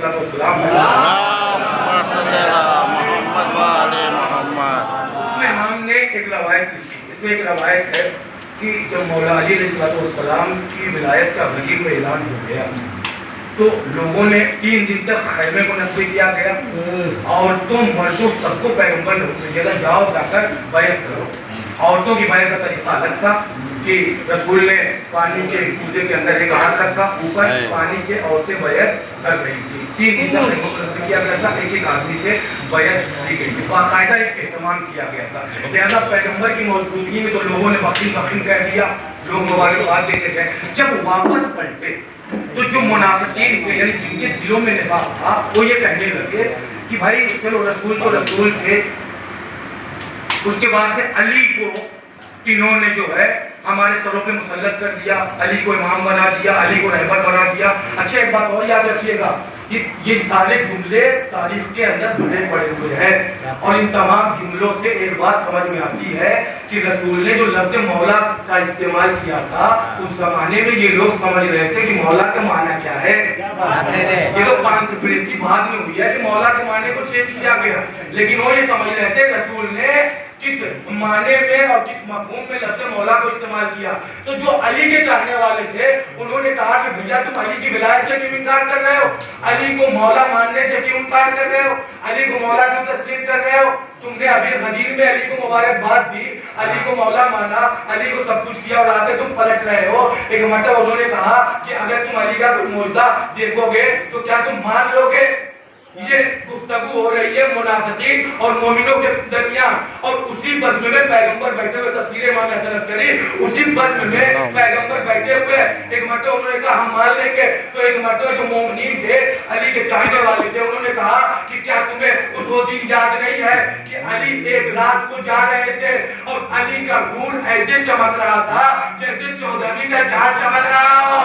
अलैहिस्सलाम उसमें इमाम ने एक रवायत लिखी। इसमें एक रवायत है कि जब मौला अली अलैहिस्सलाम की विलायत का गरीब में ऐलान हो गया तो लोगों ने 3 दिन तक खैमे को नस्ब किया गया। औरतों मर्दों सबको पैगंबर ने हुक्म दिया जाओ जाकर बैत करो। औरतों की बैत का तरीका अलग था कि रसूल ने पानी के कूदे के अंदर एक हाथ रखा, ऊपर पानी के औरतें बैत कर रही थी। 3 दिन तक नस्ब किया गया था, एक एक आदमी से बैत ली गई थी, बाकायदा एक एहतमाम किया गया था। लिहाजा पैगंबर की मौजूदगी में तो लोगों ने बखीन कह दिया, लोग मुबारकबाद देते थे। जब वापस पलटे तो जो मुनाफिकीन थे यानी जिनके दिलों में निफाक था वो ये कहने लगे कि भाई चलो रसूल तो रसूल थे, उसके बाद से अली को इन्होंने जो है हमारे सरों पे मुसल्लत कर दिया, अली को इमाम बना दिया, अली को रहबर बना दिया। अच्छा एक बात और याद रखिएगा, ये सारे जुमले तारीख के अंदर भरे पड़े हुए हैं और इन तमाम जुमलों से एक बात समझ में आती है कि रसूल ने जो लफ्ज़ मौला का इस्तेमाल किया था उस जमाने में ये लोग समझ रहे थे कि मौला का माना क्या है। ये तो कॉन्स्पिरेसी बाद में हुई है कि मौला के माने को चेंज किया गया, लेकिन वो ये समझ रहे थे रसूल ने किस माने में और किस मफहूम में लफ्ज़ मौला को इस्तेमाल किया। तो जो अली के चाहने वाले थे उन्होंने कहा कि भैया तुम अली की विलायत से क्यों इनकार कर रहे हो, अली को मौला मानने से क्यों इनकार कर रहे हो, अली को मौला क्यों तस्लीम कर रहे हो। तुमने अभी गदीर में अली को मुबारकबाद दी, अली को मौला माना, अली को सब कुछ किया और आके तुम पलट रहे हो। एक मतलब उन्होंने कहा कि अगर तुम अली का कोई मौजूदा देखोगे तो क्या तुम मान लोगे। ये गुफ्तगू हो रही है मुनाफिकीन और मोमिनों के दरमियान और उसी बज़्म में पैगंबर बैठे हुए, तफसीर इमाम हसन अस्करी, उसी बज़्म में पैगंबर बैठे हुए। एक मर्तबा उन्होंने कहा हम मान लेंगे, तो एक मर्तबा जो मोमिनीन थे अली के चाहने वाले थे उन्होंने कहा कि क्या तुम्हें उस वो दिन याद नहीं है कि अली एक रात को जा रहे थे और अली का खून ऐसे चमक रहा था जैसे 14वीं का चांद चमक रहा हो।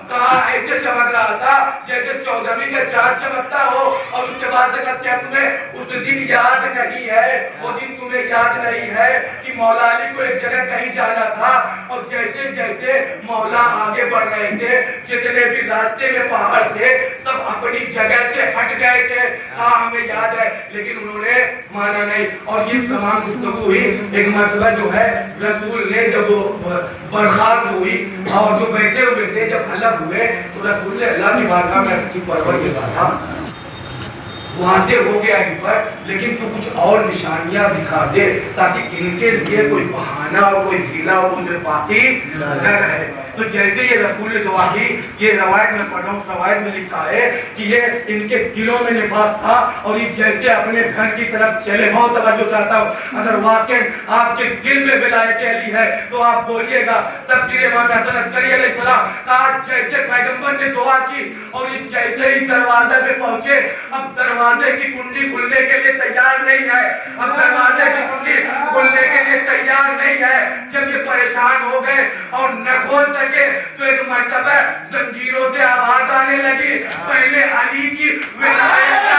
कहा ऐसे चमक रहा था जैसे 14वीं का चांद चमकता हो। और उसके बाद से क्या तुम्हें उस दिन याद नहीं है, वो दिन तुम्हें याद नहीं है कि मौला अली को एक जगह कहीं जाना था और जैसे जैसे मौला आगे बढ़ रहे थे जितने भी रास्ते में पहाड़ थे सब अपनी जगह से हट गए थे। हाँ हमें याद है, लेकिन उन्होंने माना नहीं। और ये तमाम गुफ्तगू हुई। एक मर्तबा जो है रसूल ने जब बर्खास्त हुई और जो बैठे हुए थे जब अलग हुए तो रसूल ने अल्लाह की बारगाह में अर्ज़ की परवरदिगार वहां से हो गया इन पर, लेकिन तू कुछ और निशानियां दिखा दे ताकि इनके लिए कोई बहाना और कोई हीला और कोई बाकी न रहे। तो जैसे ये रसूल ने दुआ की, ये रवायत में पढ़ रहा हूँ, उस रवायत में लिखा है कि ये इनके दिलों में निफाक था और ये जैसे अपने घर की तरफ चले। बहुत तवज्जो चाहता हूँ, अगर वाकई आपके दिल में विलायत अली है तो आप बोलिएगा। तफसीर इमाम हसन अस्करी अलैहिस्सलाम कहा जैसे पैगंबर ने दुआ की और ये जैसे ही दरवाजे पे पहुंचे, अब दरवाजे की कुंडी खुलने के लिए तैयार नहीं है, अब दरवाजे की कुंडी खुलने के लिए तैयार नहीं है। जब ये परेशान हो गए और न खोल सके तो एक मर्तबा जंजीरों से आवाज आने लगी, पहले अली की विलायत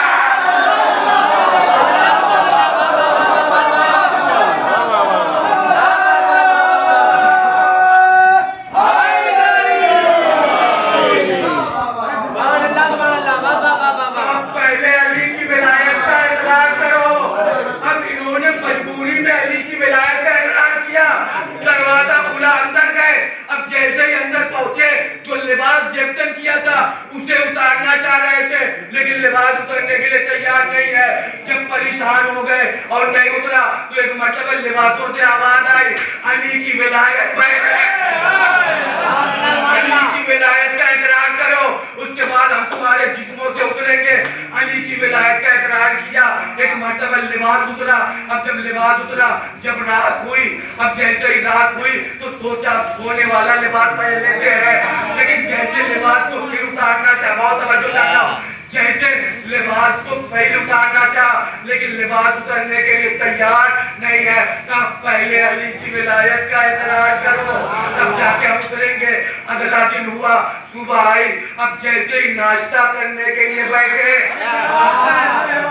किया था उसे उतारना चाह रहे थे लेकिन लिबास उतरने के लिए तैयार नहीं है। जब परेशान हो गए और नहीं उतरा तो एक मर्तबा लिबासों से आवाज आई, अली की विलायत अली की विलायत का इकरार करो, उसके बाद हम तुम्हारे जिस्मों से उतरेंगे। अली की विलायत का इकरार किया। एक मर्तबा लिबास उतरा। अब जब लिबास उतरा, जब रात हुई, अब जैसे ही रात हुई तो सोचा सोने वाला लिबास पहन लेते हैं, लेकिन जैसे लिबास को फिर उतारना चाहा, बहुत तवज्जो चाहता हूं, जैसे लिबास को पहले उतारना चाहा लेकिन लिबास उतरने के लिए तैयार नहीं है। कहा पहले अली की विलायत का इकरार करो तब जाके हम उतरेंगे। अगला दिन हुआ, सुबह आई, अब जैसे ही नाश्ता करने के लिए बैठे,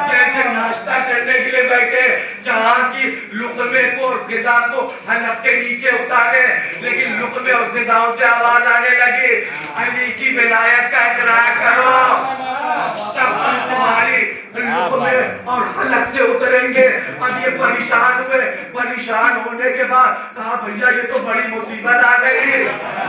जैसे नाश्ता करने के लिए बैठे, जहां की लुकमे को और ग़िज़ा को हलक के नीचे उतारे, लेकिन लुकमे और ग़िज़ाओं से आवाज आने लगी, अली की विलायत का इकरार करो। کریں گے. اب یہ پریشان ہوئے. پریشان ہونے کے بعد کہا بھیا یہ تو بڑی مصیبت آ گئی.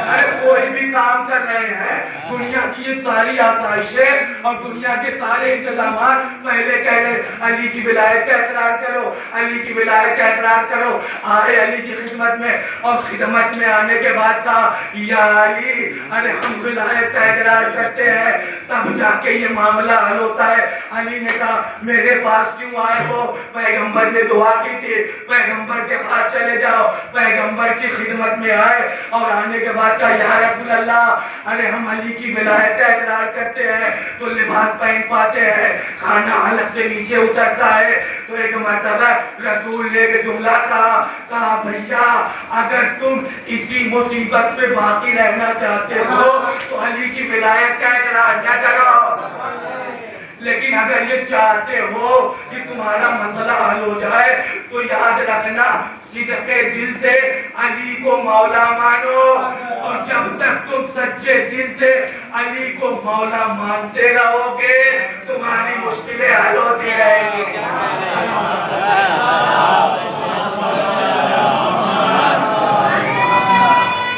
ارے کوئی بھی کام کر رہے ہیں, دنیا کی یہ ساری آسائشیں اور دنیا کے سارے انتظامات, پہلے کہہ رہے علی کی ولایت کا اقرار کرو, علی کی ولایت کا اقرار کرو. آئے علی کی خدمت میں, اور خدمت میں آنے کے بعد کہا یا علی, ارے ہم ولایت کا اقرار کرتے ہیں, تب جا کے یہ معاملہ حل ہوتا ہے. علی نے کہا میرے پاس کیوں آئے ہو؟ پیغمبر نے دعا کی تھی, پیغمبر کے پاس چلے جاؤ. پیغمبر کی خدمت میں آئے اور آنے کے بعد کہا یا رسول اللہ, ارے ہم علی کی ولایت کا اقرار کرتے ہیں تو لباس پہن پاتے ہیں, کھانا حلق سے نیچے اترتا ہے. تو ایک مرتبہ رسول نے ایک جملہ کہا بھیا اگر تم اسی مصیبت پہ باقی رہنا چاہتے ہو تو علی کی ولایت کا اقرار نہ کرو, لیکن اگر یہ چاہتے ہو کہ تمہارا مسئلہ حل ہو جائے تو یاد رکھنا صدق دل سے علی کو مولا مانو, اور جب تک تم سچے دل سے علی کو مولا مانتے رہو گے تمہاری مشکلیں حل ہوتی رہیں گی.